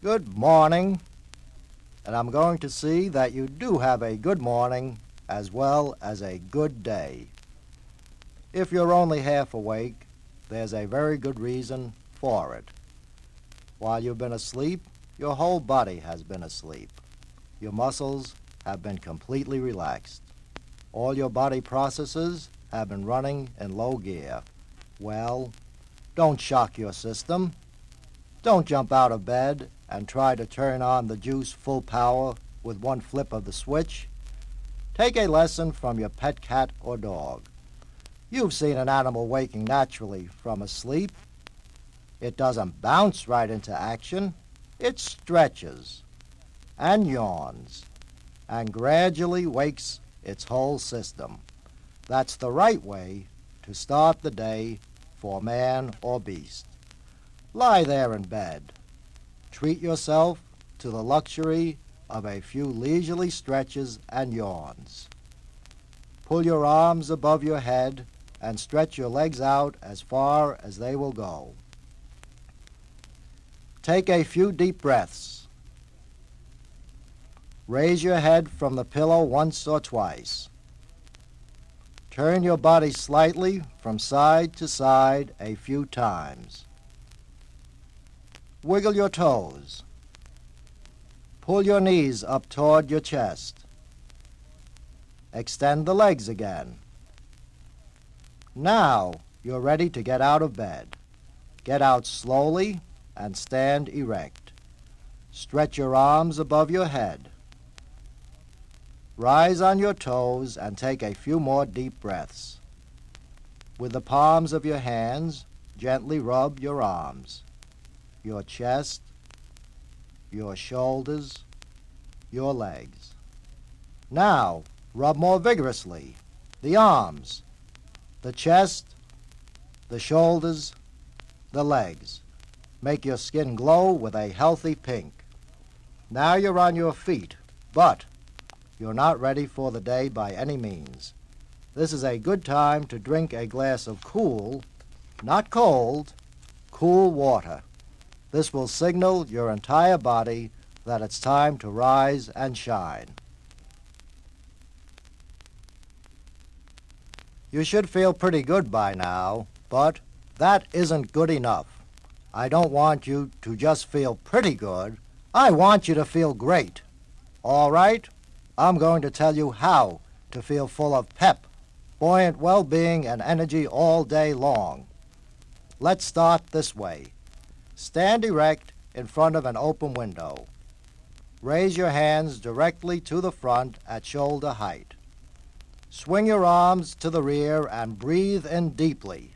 Good morning, and I'm going to see that you do have a good morning as well as a good day. If you're only half awake, there's a very good reason for it. While you've been asleep, your whole body has been asleep. Your muscles have been completely relaxed. All your body processes have been running in low gear. Well, don't shock your system. Don't jump out of bed and try to turn on the juice full power with one flip of the switch. Take a lesson from your pet cat or dog. You've seen an animal waking naturally from a sleep. It doesn't bounce right into action. It stretches and yawns and gradually wakes its whole system. That's the right way to start the day for man or beast. Lie there in bed. Treat yourself to the luxury of a few leisurely stretches and yawns. Pull your arms above your head and stretch your legs out as far as they will go. Take a few deep breaths. Raise your head from the pillow once or twice. Turn your body slightly from side to side a few times. Wiggle your toes. Pull your knees up toward your chest. Extend the legs again. Now you're ready to get out of bed. Get out slowly and stand erect. Stretch your arms above your head. Rise on your toes and take a few more deep breaths. With the palms of your hands, gently rub your arms, your chest, your shoulders, your legs. Now, rub more vigorously. The arms, the chest, the shoulders, the legs. Make your skin glow with a healthy pink. Now you're on your feet, but you're not ready for the day by any means. This is a good time to drink a glass of cool, not cold, cool water. This will signal your entire body that it's time to rise and shine. You should feel pretty good by now, but that isn't good enough. I don't want you to just feel pretty good. I want you to feel great. All right? I'm going to tell you how to feel full of pep, buoyant well-being, and energy all day long. Let's start this way. Stand erect in front of an open window. Raise your hands directly to the front at shoulder height. Swing your arms to the rear and breathe in deeply.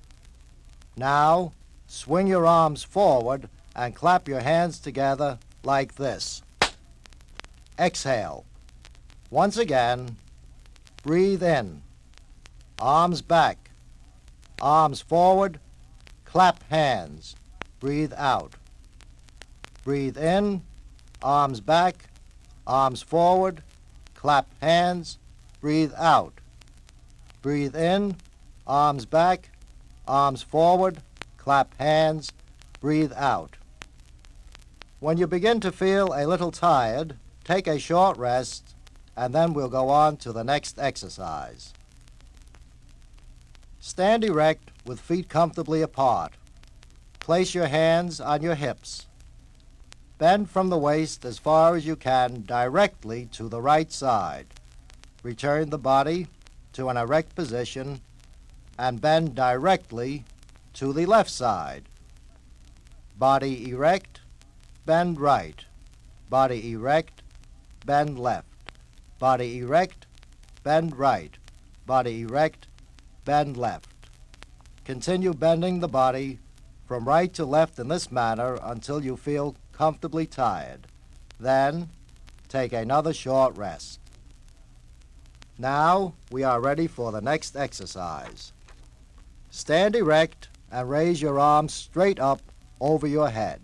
Now, swing your arms forward and clap your hands together like this. Exhale. Once again, breathe in. Arms back. Arms forward. Clap hands. Breathe out. Breathe in. Arms back. Arms forward. Clap hands. Breathe out. Breathe in. Arms back. Arms forward. Clap hands. Breathe out. When you begin to feel a little tired, take a short rest, and then we'll go on to the next exercise. Stand erect with feet comfortably apart. Place your hands on your hips. Bend from the waist as far as you can directly to the right side. Return the body to an erect position and bend directly to the left side. Body erect, bend right. Body erect, bend left. Body erect, bend right. Body erect, bend left. Continue bending the body from right to left in this manner until you feel comfortably tired. Then, take another short rest. Now, we are ready for the next exercise. Stand erect and raise your arms straight up over your head.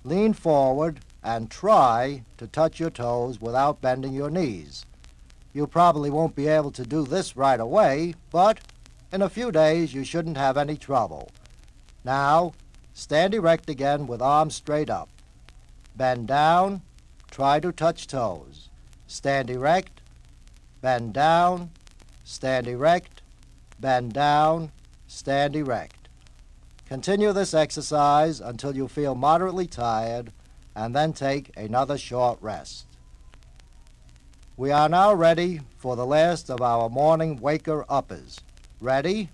Lean forward and try to touch your toes without bending your knees. You probably won't be able to do this right away, but in a few days you shouldn't have any trouble. Now, stand erect again with arms straight up. Bend down, try to touch toes. Stand erect, bend down, stand erect, bend down, stand erect. Continue this exercise until you feel moderately tired, and then take another short rest. We are now ready for the last of our morning waker-uppers. Ready?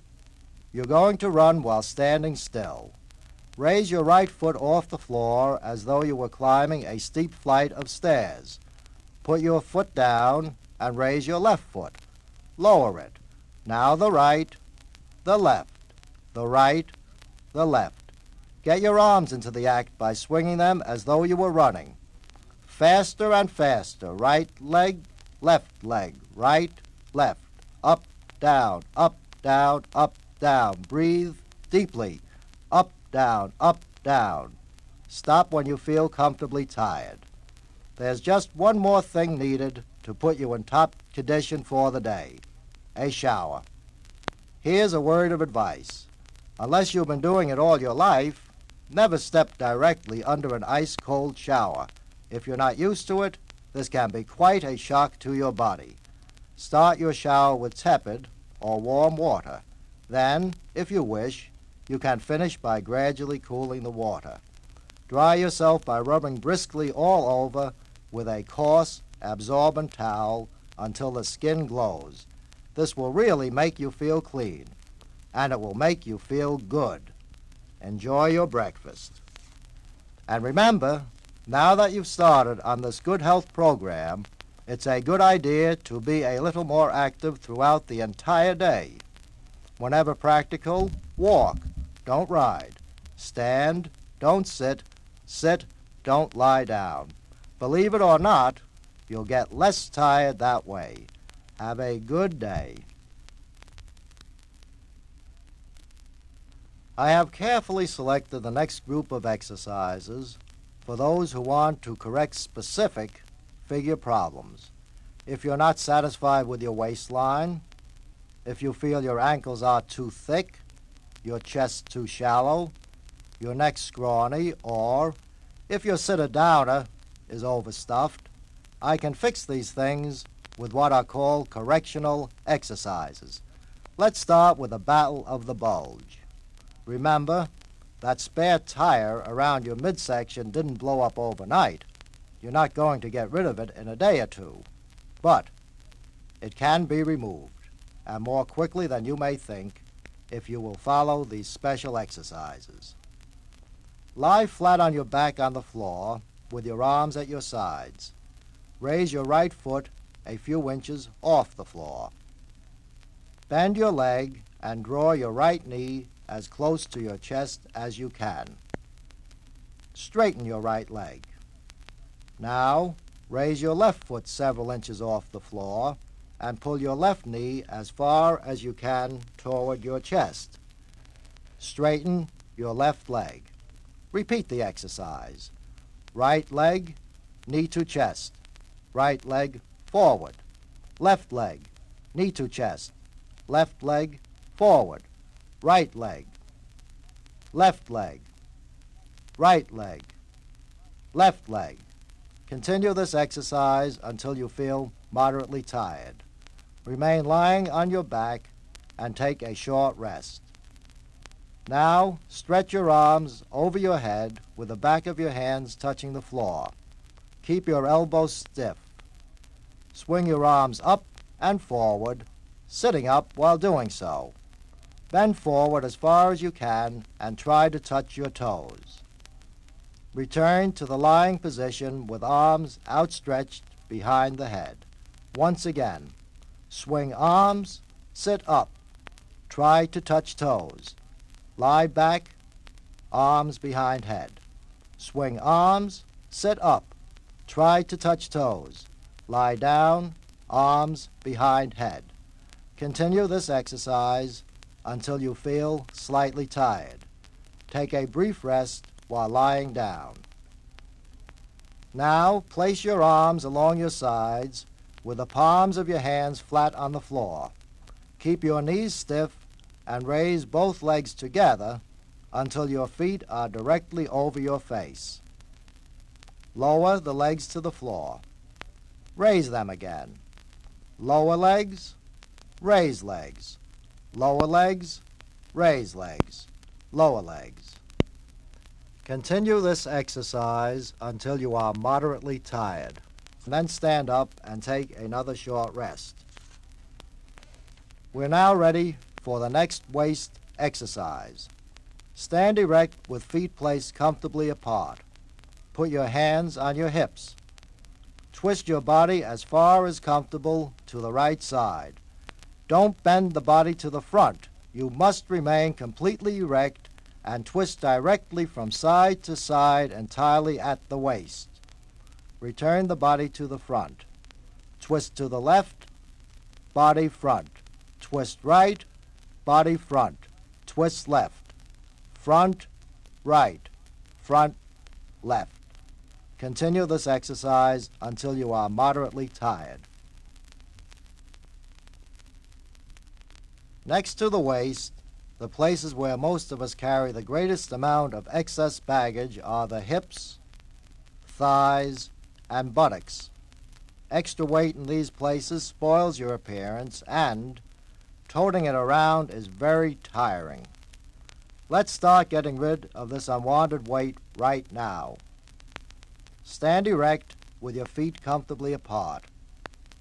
You're going to run while standing still. Raise your right foot off the floor as though you were climbing a steep flight of stairs. Put your foot down and raise your left foot. Lower it. Now the right, the left, the right, the left. Get your arms into the act by swinging them as though you were running. Faster and faster. Right leg, left leg, right, left. Up, down, up, down, up, down. Breathe deeply. Up, down, up, down. Stop when you feel comfortably tired. There's just one more thing needed to put you in top condition for the day: a shower. Here's a word of advice. Unless you've been doing it all your life, never step directly under an ice-cold shower. If you're not used to it, this can be quite a shock to your body. Start your shower with tepid or warm water. Then, if you wish, you can finish by gradually cooling the water. Dry yourself by rubbing briskly all over with a coarse, absorbent towel until the skin glows. This will really make you feel clean, and it will make you feel good. Enjoy your breakfast. And remember, now that you've started on this good health program, it's a good idea to be a little more active throughout the entire day. Whenever practical, walk, don't ride. Stand, don't sit. Sit, don't lie down. Believe it or not, you'll get less tired that way. Have a good day. I have carefully selected the next group of exercises for those who want to correct specific figure problems. If you're not satisfied with your waistline, if you feel your ankles are too thick, your chest too shallow, your neck scrawny, or if your sitter-downer is overstuffed, I can fix these things with what are called correctional exercises. Let's start with the battle of the bulge. Remember, that spare tire around your midsection didn't blow up overnight. You're not going to get rid of it in a day or two. But it can be removed, and more quickly than you may think, if you will follow these special exercises. Lie flat on your back on the floor with your arms at your sides. Raise your right foot a few inches off the floor. Bend your leg and draw your right knee as close to your chest as you can. Straighten your right leg. Now, raise your left foot several inches off the floor and pull your left knee as far as you can toward your chest. Straighten your left leg. Repeat the exercise. Right leg, knee to chest. Right leg, forward. Left leg, knee to chest. Left leg, forward. Right leg. Left leg. Right leg. Left leg. Continue this exercise until you feel moderately tired. Remain lying on your back and take a short rest. Now, stretch your arms over your head with the back of your hands touching the floor. Keep your elbows stiff. Swing your arms up and forward, sitting up while doing so. Bend forward as far as you can and try to touch your toes. Return to the lying position with arms outstretched behind the head. Once again, swing arms, sit up. Try to touch toes. Lie back, arms behind head. Swing arms, sit up. Try to touch toes. Lie down, arms behind head. Continue this exercise until you feel slightly tired. Take a brief rest while lying down. Now, place your arms along your sides with the palms of your hands flat on the floor. Keep your knees stiff and raise both legs together until your feet are directly over your face. Lower the legs to the floor. Raise them again. Lower legs, raise legs. Lower legs, raise legs. Lower legs. Continue this exercise until you are moderately tired. Then stand up and take another short rest. We're now ready for the next waist exercise. Stand erect with feet placed comfortably apart. Put your hands on your hips. Twist your body as far as comfortable to the right side. Don't bend the body to the front. You must remain completely erect and twist directly from side to side entirely at the waist. Return the body to the front. Twist to the left, body front. Twist right, body front. Twist left. Front, right. Front, left. Continue this exercise until you are moderately tired. Next to the waist, the places where most of us carry the greatest amount of excess baggage are the hips, thighs, and buttocks. Extra weight in these places spoils your appearance and toting it around is very tiring. Let's start getting rid of this unwanted weight right now. Stand erect with your feet comfortably apart.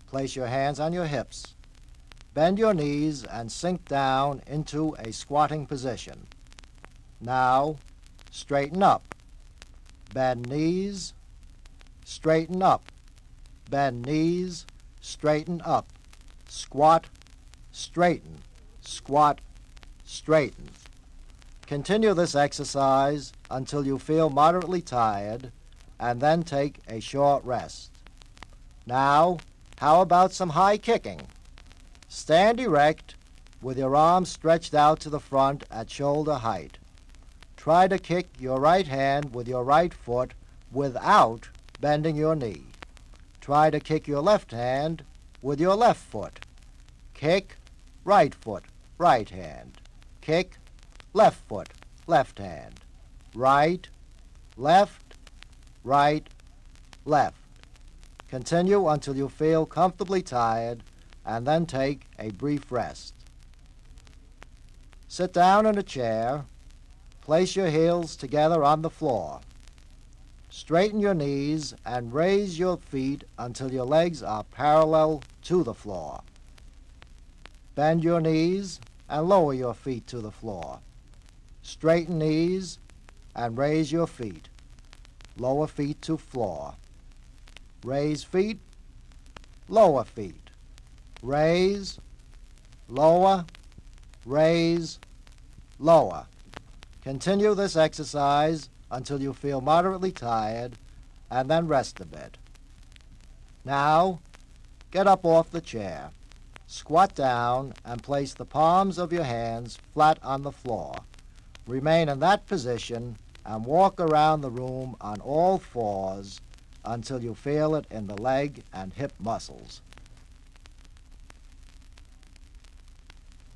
Place your hands on your hips. Bend your knees and sink down into a squatting position. Now, straighten up. Bend knees, straighten up. Bend knees, straighten up. Squat, straighten. Squat, straighten. Continue this exercise until you feel moderately tired and then take a short rest. Now, how about some high kicking? Stand erect with your arms stretched out to the front at shoulder height. Try to kick your right hand with your right foot without bending your knee. Try to kick your left hand with your left foot. Kick, right foot, right hand. Kick, left foot, left hand. Right, left, right, left. Continue until you feel comfortably tired and then take a brief rest. Sit down in a chair. Place your heels together on the floor. Straighten your knees and raise your feet until your legs are parallel to the floor. Bend your knees and lower your feet to the floor. Straighten knees and raise your feet. Lower feet to floor. Raise feet, lower feet. Raise, lower, raise, lower. Continue this exercise until you feel moderately tired and then rest a bit. Now, get up off the chair. Squat down and place the palms of your hands flat on the floor. Remain in that position and walk around the room on all fours until you feel it in the leg and hip muscles.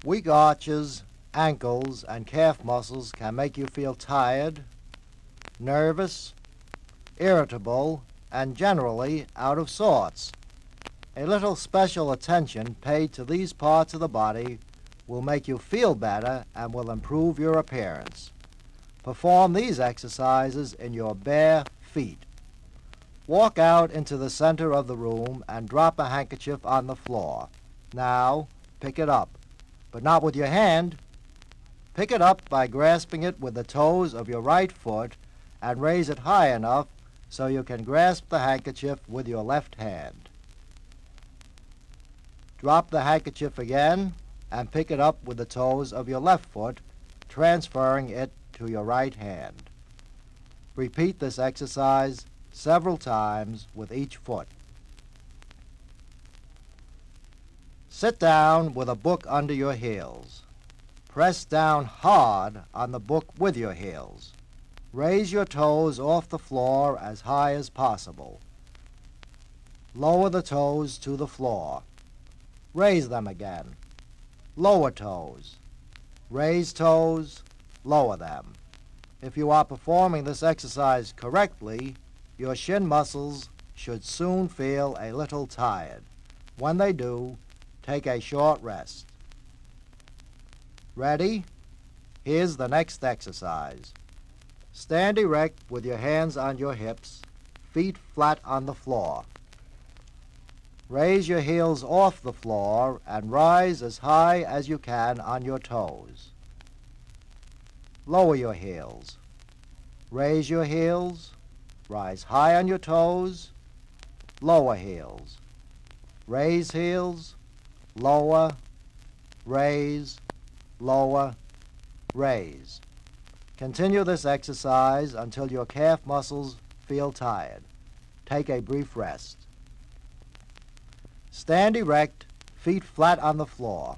Weak arches, ankles, and calf muscles can make you feel tired, nervous, irritable, and generally out of sorts. A little special attention paid to these parts of the body will make you feel better and will improve your appearance. Perform these exercises in your bare feet. Walk out into the center of the room and drop a handkerchief on the floor. Now, pick it up, but not with your hand. Pick it up by grasping it with the toes of your right foot and raise it high enough so you can grasp the handkerchief with your left hand. Drop the handkerchief again and pick it up with the toes of your left foot, transferring it to your right hand. Repeat this exercise several times with each foot. Sit down with a book under your heels. Press down hard on the book with your heels. Raise your toes off the floor as high as possible. Lower the toes to the floor. Raise them again. Lower toes. Raise toes, lower them. If you are performing this exercise correctly, your shin muscles should soon feel a little tired. When they do, take a short rest. Ready? Here's the next exercise. Stand erect with your hands on your hips, feet flat on the floor. Raise your heels off the floor and rise as high as you can on your toes. Lower your heels. Raise your heels. Rise high on your toes. Lower heels. Raise heels. Lower. Raise. Lower. Raise. Continue this exercise until your calf muscles feel tired. Take a brief rest. Stand erect, feet flat on the floor.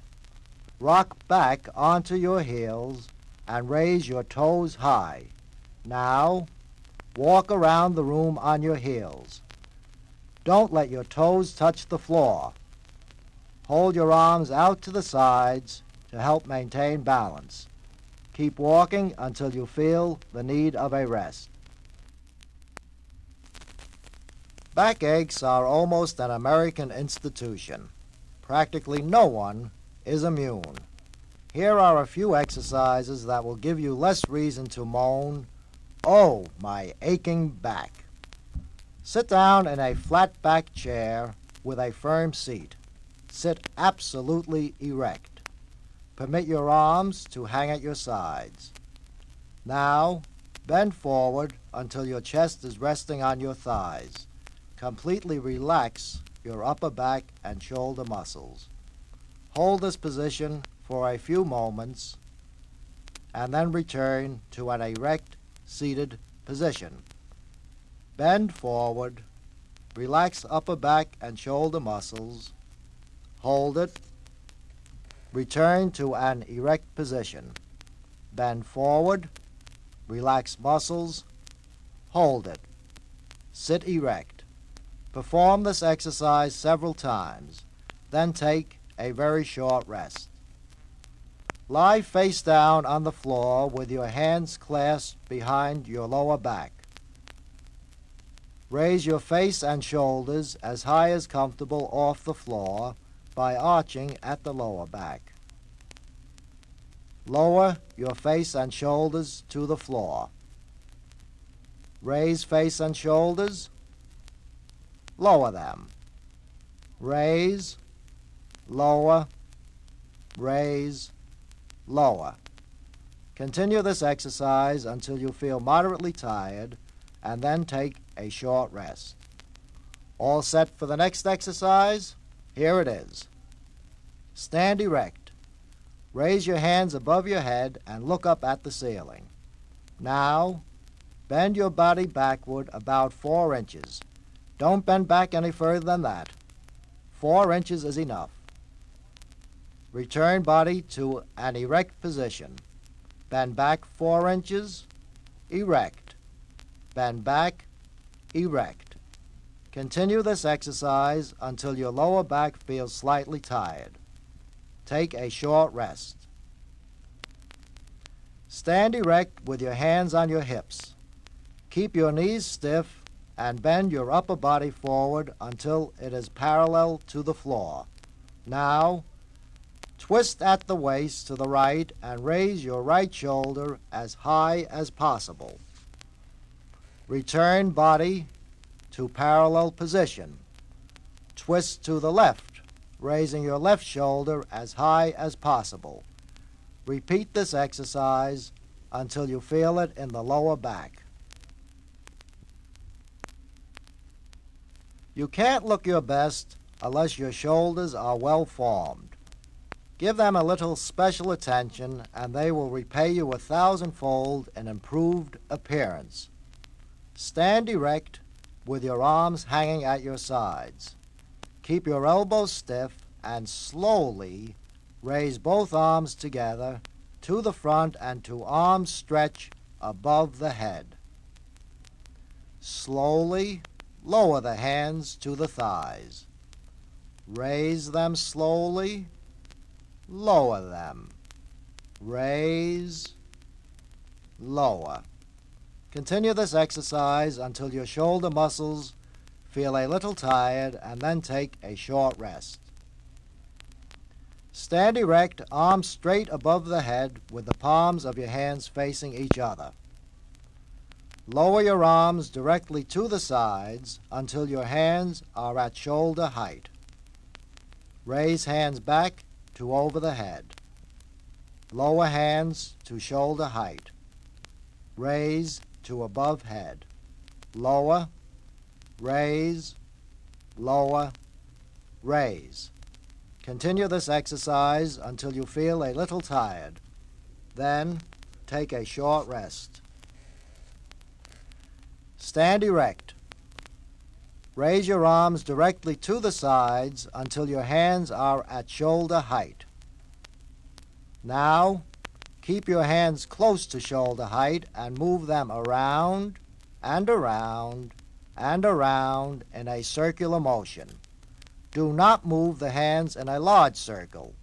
Rock back onto your heels and raise your toes high. Now, walk around the room on your heels. Don't let your toes touch the floor. Hold your arms out to the sides to help maintain balance. Keep walking until you feel the need of a rest. Backaches are almost an American institution. Practically no one is immune. Here are a few exercises that will give you less reason to moan, "Oh, my aching back." Sit down in a flat-back chair with a firm seat. Sit absolutely erect. Permit your arms to hang at your sides. Now, bend forward until your chest is resting on your thighs. Completely relax your upper back and shoulder muscles. Hold this position for a few moments and then return to an erect, seated position. Bend forward, relax upper back and shoulder muscles, hold it, return to an erect position. Bend forward, relax muscles, hold it, sit erect. Perform this exercise several times, then take a very short rest. Lie face down on the floor with your hands clasped behind your lower back. Raise your face and shoulders as high as comfortable off the floor by arching at the lower back. Lower your face and shoulders to the floor. Raise face and shoulders. Lower them. Raise, lower, raise, lower. Continue this exercise until you feel moderately tired and then take a short rest. All set for the next exercise? Here it is. Stand erect. Raise your hands above your head and look up at the ceiling. Now, bend your body backward about 4 inches. Don't bend back any further than that. 4 inches is enough. Return body to an erect position. Bend back 4 inches, erect. Bend back, erect. Continue this exercise until your lower back feels slightly tired. Take a short rest. Stand erect with your hands on your hips. Keep your knees stiff and bend your upper body forward until it is parallel to the floor. Now, twist at the waist to the right and raise your right shoulder as high as possible. Return body to parallel position. Twist to the left, raising your left shoulder as high as possible. Repeat this exercise until you feel it in the lower back. You can't look your best unless your shoulders are well formed. Give them a little special attention and they will repay you 1,000-fold in improved appearance. Stand erect with your arms hanging at your sides. Keep your elbows stiff and slowly raise both arms together to the front and to arms stretch above the head. Slowly lower the hands to the thighs. Raise them slowly, lower them. Raise, lower. Continue this exercise until your shoulder muscles feel a little tired, and then take a short rest. Stand erect, arms straight above the head with the palms of your hands facing each other. Lower your arms directly to the sides until your hands are at shoulder height. Raise hands back to over the head. Lower hands to shoulder height. Raise to above head. Lower, raise, lower, raise. Continue this exercise until you feel a little tired. Then take a short rest. Stand erect. Raise your arms directly to the sides until your hands are at shoulder height. Now, keep your hands close to shoulder height and move them around and around and around in a circular motion. Do not move the hands in a large circle.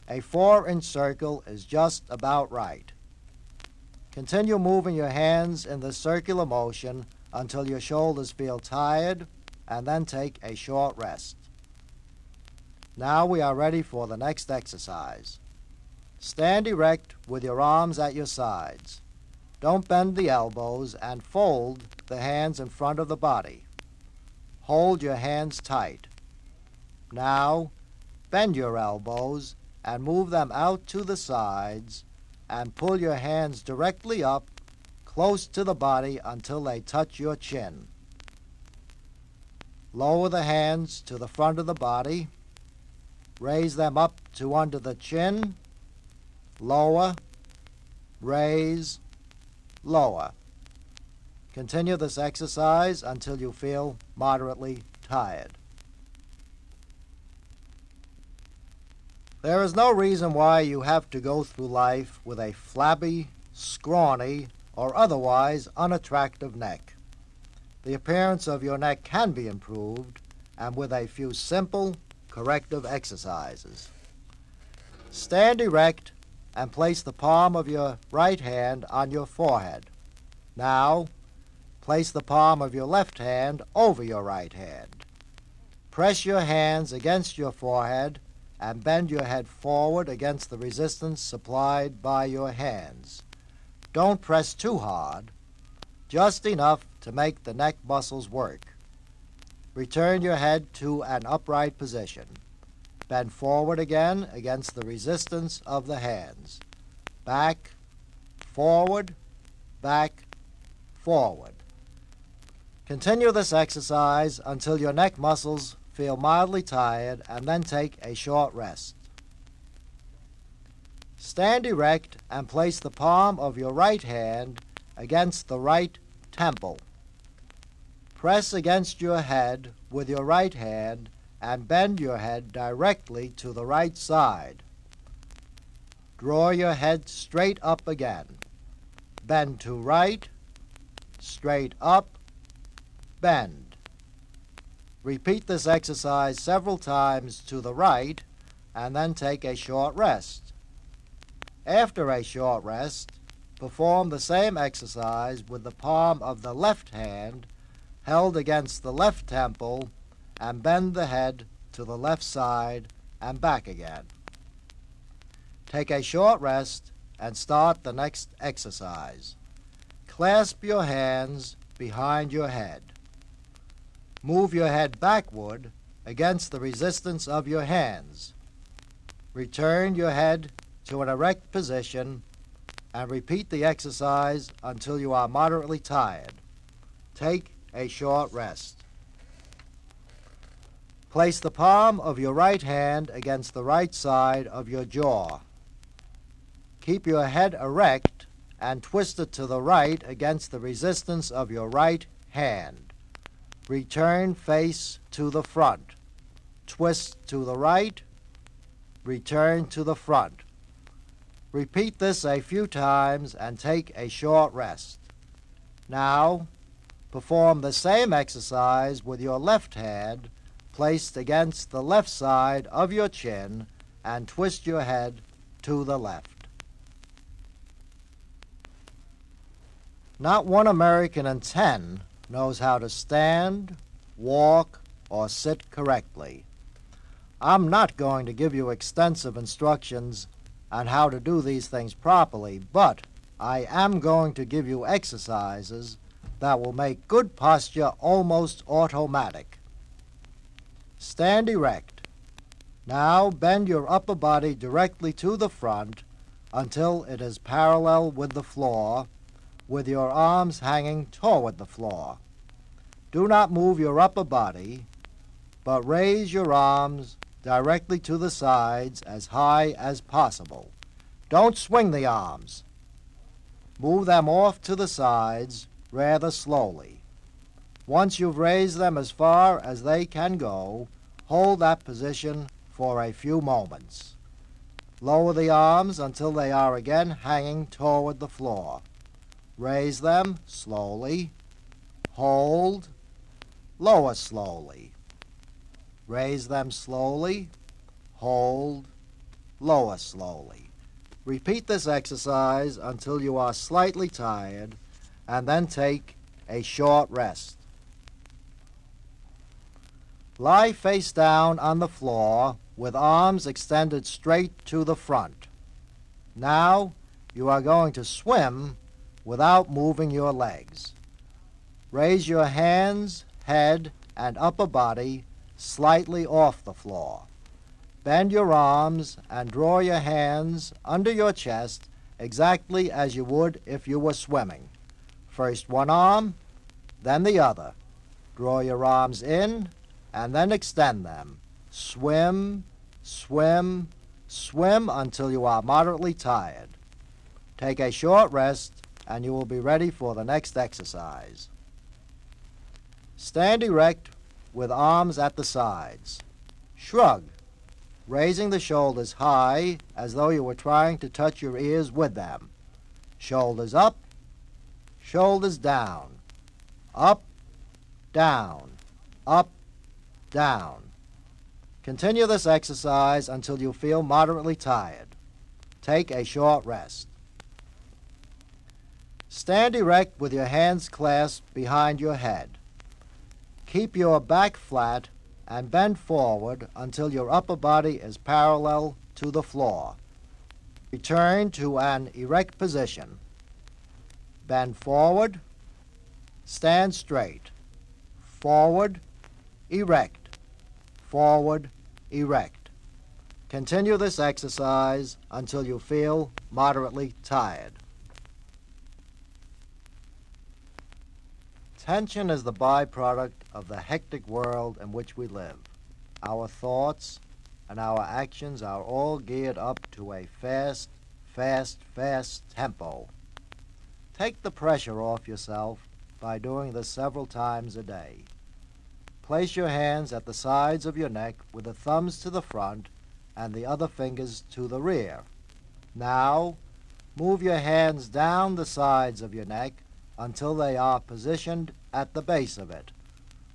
A 4-inch circle is just about right. Continue moving your hands in the circular motion until your shoulders feel tired, and then take a short rest. Now we are ready for the next exercise. Stand erect with your arms at your sides. Don't bend the elbows and fold the hands in front of the body. Hold your hands tight. Now, bend your elbows and move them out to the sides and pull your hands directly up close to the body until they touch your chin. Lower the hands to the front of the body. Raise them up to under the chin. Lower, raise, lower. Continue this exercise until you feel moderately tired. There is no reason why you have to go through life with a flabby, scrawny, or otherwise unattractive neck. The appearance of your neck can be improved, and with a few simple corrective exercises. Stand erect and place the palm of your right hand on your forehead. Now, place the palm of your left hand over your right hand. Press your hands against your forehead and bend your head forward against the resistance supplied by your hands. Don't press too hard, just enough to make the neck muscles work. Return your head to an upright position. Bend forward again against the resistance of the hands. Back, forward, back, forward. Continue this exercise until your neck muscles feel mildly tired, and then take a short rest. Stand erect and place the palm of your right hand against the right temple. Press against your head with your right hand and bend your head directly to the right side. Draw your head straight up again. Bend to right, straight up, bend. Repeat this exercise several times to the right, and then take a short rest. After a short rest, perform the same exercise with the palm of the left hand held against the left temple, and bend the head to the left side and back again. Take a short rest and start the next exercise. Clasp your hands behind your head. Move your head backward against the resistance of your hands. Return your head to an erect position and repeat the exercise until you are moderately tired. Take a short rest. Place the palm of your right hand against the right side of your jaw. Keep your head erect and twist it to the right against the resistance of your right hand. Return face to the front. Twist to the right. Return to the front. Repeat this a few times and take a short rest. Now, perform the same exercise with your left hand placed against the left side of your chin and twist your head to the left. Not one American in 10 knows how to stand, walk, or sit correctly. I'm not going to give you extensive instructions on how to do these things properly, but I am going to give you exercises that will make good posture almost automatic. Stand erect. Now bend your upper body directly to the front until it is parallel with the floor, with your arms hanging toward the floor. Do not move your upper body, but raise your arms directly to the sides as high as possible. Don't swing the arms. Move them off to the sides rather slowly. Once you've raised them as far as they can go, hold that position for a few moments. Lower the arms until they are again hanging toward the floor. Raise them slowly. Hold. Lower slowly. Raise them slowly. Hold. Lower slowly. Repeat this exercise until you are slightly tired, and then take a short rest. Lie face down on the floor with arms extended straight to the front. Now you are going to swim without moving your legs. Raise your hands, head, and upper body slightly off the floor. Bend your arms and draw your hands under your chest exactly as you would if you were swimming. First one arm, then the other. Draw your arms in and then extend them. Swim, swim, swim until you are moderately tired. Take a short rest and you will be ready for the next exercise. Stand erect with arms at the sides. Shrug, raising the shoulders high as though you were trying to touch your ears with them. Shoulders up, shoulders down. Up, down, up, down. Continue this exercise until you feel moderately tired. Take a short rest. Stand erect with your hands clasped behind your head. Keep your back flat and bend forward until your upper body is parallel to the floor. Return to an erect position. Bend forward, stand straight. Forward, erect. Forward, erect. Continue this exercise until you feel moderately tired. Tension is the byproduct of the hectic world in which we live. Our thoughts and our actions are all geared up to a fast, fast, fast tempo. Take the pressure off yourself by doing this several times a day. Place your hands at the sides of your neck with the thumbs to the front and the other fingers to the rear. Now, move your hands down the sides of your neck until they are positioned at the base of it.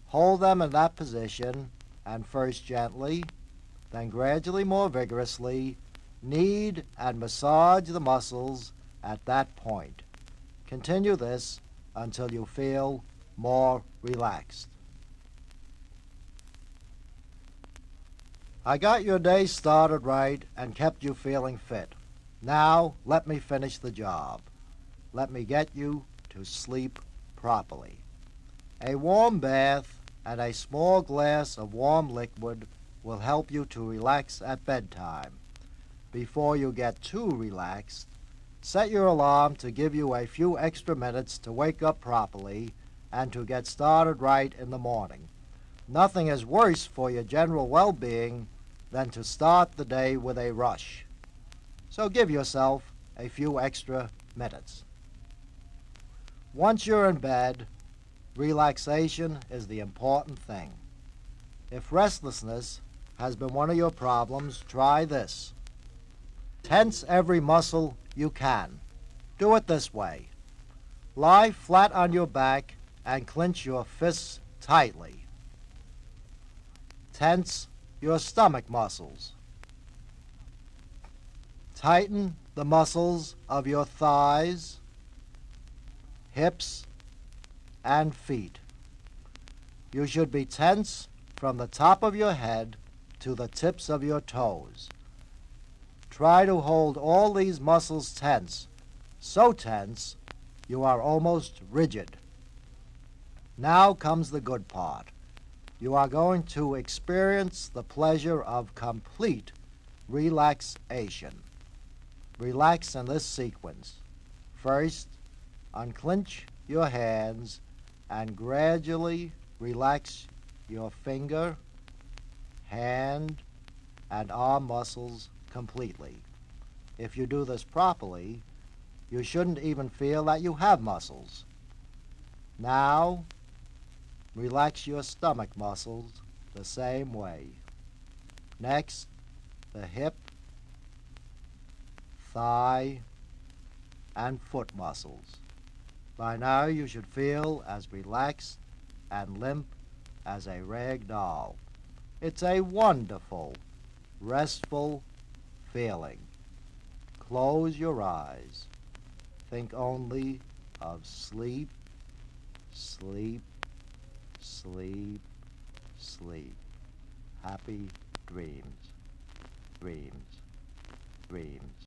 Hold them in that position and first gently, then gradually more vigorously, knead and massage the muscles at that point. Continue this until you feel more relaxed. I got your day started right and kept you feeling fit. Now let me finish the job. Let me get you to sleep properly. A warm bath and a small glass of warm liquid will help you to relax at bedtime. Before you get too relaxed, set your alarm to give you a few extra minutes to wake up properly and to get started right in the morning. Nothing is worse for your general well-being than to start the day with a rush. So give yourself a few extra minutes. Once you're in bed, relaxation is the important thing. If restlessness has been one of your problems, try this. Tense every muscle you can. Do it this way. Lie flat on your back and clench your fists tightly. Tense your stomach muscles. Tighten the muscles of your thighs, hips, and feet. You should be tense from the top of your head to the tips of your toes. Try to hold all these muscles tense, so tense you are almost rigid. Now comes the good part. You are going to experience the pleasure of complete relaxation. Relax in this sequence. First, unclench your hands and gradually relax your finger, hand, and arm muscles completely. If you do this properly, you shouldn't even feel that you have muscles. Now, relax your stomach muscles the same way. Next, the hip, thigh, and foot muscles. By now you should feel as relaxed and limp as a rag doll. It's a wonderful, restful feeling. Close your eyes. Think only of sleep, sleep, sleep, sleep. Happy dreams, dreams, dreams.